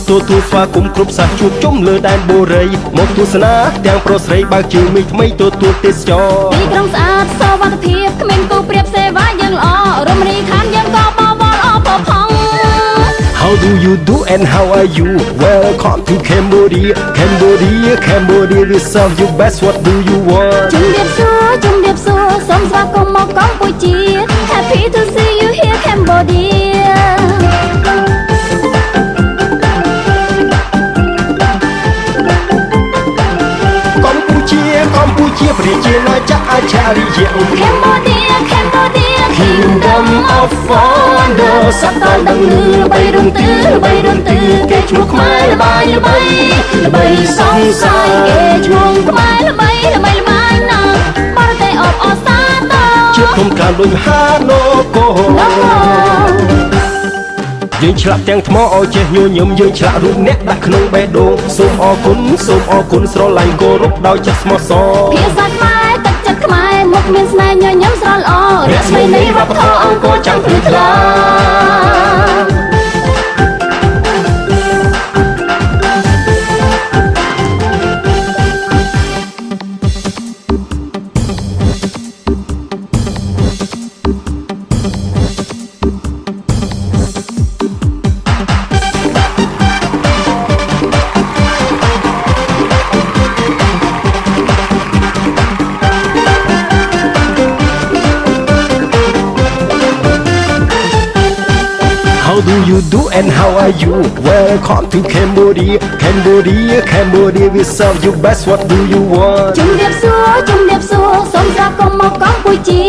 ទទួលស្វាគមន៍គ្រប់សាសជួបជុំលើដែនបូរីមកទស្សនាទាំងប្រុសស្រីបើកជើងមីថ្មីទទួលទេសចរទីក្រុងស្អាតសុវត្ថិភាពគ្មានគូប្រៀបសេវាយើងល្អរមណីយដ្ឋានយើងក៏បវរអបផង How do you do and how are you Welcome to Cambodia Cambodia we serve you best what do you want ជំរាបសួរសូមស្វាគមន៍មកកម្ពុជា Happy to see you here Cambodia កម្ពុជាប្រជាណាចក្រអច្ឆរិយៈ Cambodia Kingdom of Wonder សត្វតដឹងលឺល្បីរន្ទឺគេឈ្មោះខ្មែរល្បីសង្ស័យគេឈ្មោះខ្មែរល្បីណាស់បរទេសអបអសាទរ ជាធំការលុយហាណូកូយើងឆ្លាក់ទាំងថ្មឲ្យចេះញញឹមយើងឆ្លាក់រូបអ្នកដាក់ក្នុងបេះដូងសូមអរគុណស្រឡាញ់គោរពដោយចិត្តស្មោះសរភាសាខ្មែរទឹកចិត្តខ្មែរមុខមានស្នេហ៍ញញឹមស្រស់ល្អរស្មីនៃវប្បធម៌អង្គរចាំភ្លឺថ្លា How do you do and how are you Welcome to Cambodia we serve you best what do you want ជំរាបសួរសូមស្វាគមន៍មកកម្ពុជា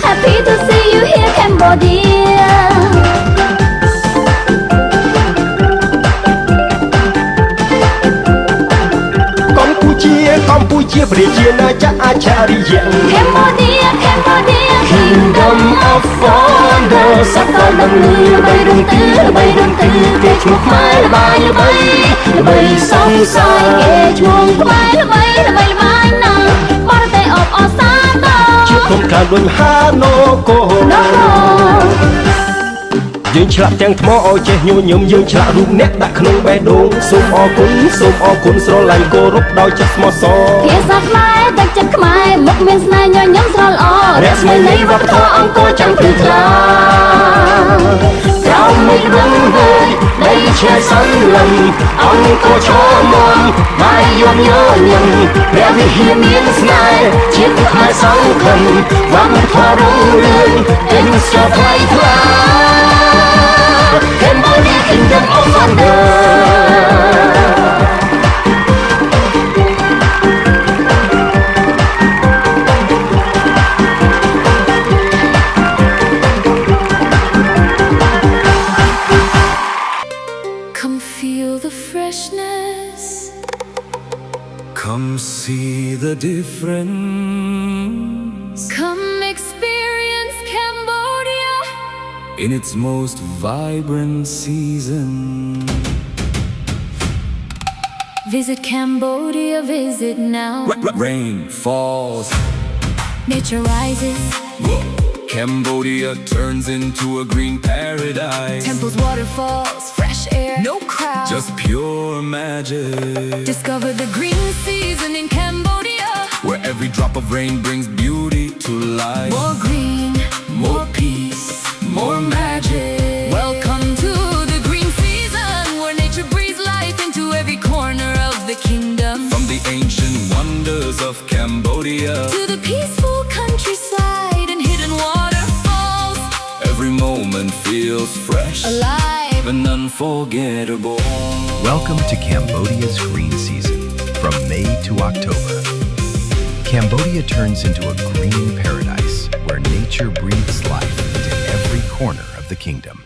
Happy to see you here Cambodia កម្ពុជាប្រជាណាចក្រអច្ឆរិយៈ Cambodia Kingdom of Wonder សត្វតដឹងលឺល្បីរន្ទឺគេឈ្មោះខ្មែរល្បីសង្ស័យ គេឈ្មោះខ្មែរល្បីណាស់បរទេសអបអសាទរ ជាធំការលុយហាណូកូយើងឆ្លាក់ទាំងថ្មឲ្យចេះញញឹមយើងឆ្លាក់រូបអ្នកដាក់ក្នុងបេះដូងសូមអរគុណស្រឡាញ់គោរពដោយចិត្តស្មោះសរភាសាខ្មែរទឹកចិត្តខ្មែរមុខមានស្នេហ៍ញញឹមស្រស់ល្អរស្មីនៃវប្បធម៌អង្គរចាំភ្លឺថ្លាក្រោមមេឃរឹងហើយដីឆ្ងាយសន្លឹមអង្គរឈរមុំបាយយំញញឹមព្រះវិហារមានស្នេហ៍ជាតិខ្មែរសង្ឃឹមវប្បធម៌រុងរឿងទាំងស្រស់ថ្លៃថ្លា Cambodia Kingdom of Wonder Come feel the freshness Come see the difference Come experience Cambodia in its most vibrant season. Visit Cambodia, visit now. Rain falls, nature rises. Cambodia turns into a green paradise. Temples, waterfalls, fresh air, no crowd, just pure magic. Discover the green season in Cambodia, where every drop of rain brings beauty to life. More green, more peace, more magic. Welcome to the green season, where nature breathes life into every corner of the kingdom. From the ancient wonders of Cambodia to the peaceful countryside and hidden waterfalls, every moment feels fresh, alive, and unforgettable. Welcome to Cambodia's green season, from May to October. Cambodia turns into a green paradise where nature breathes life into every corner of the kingdom.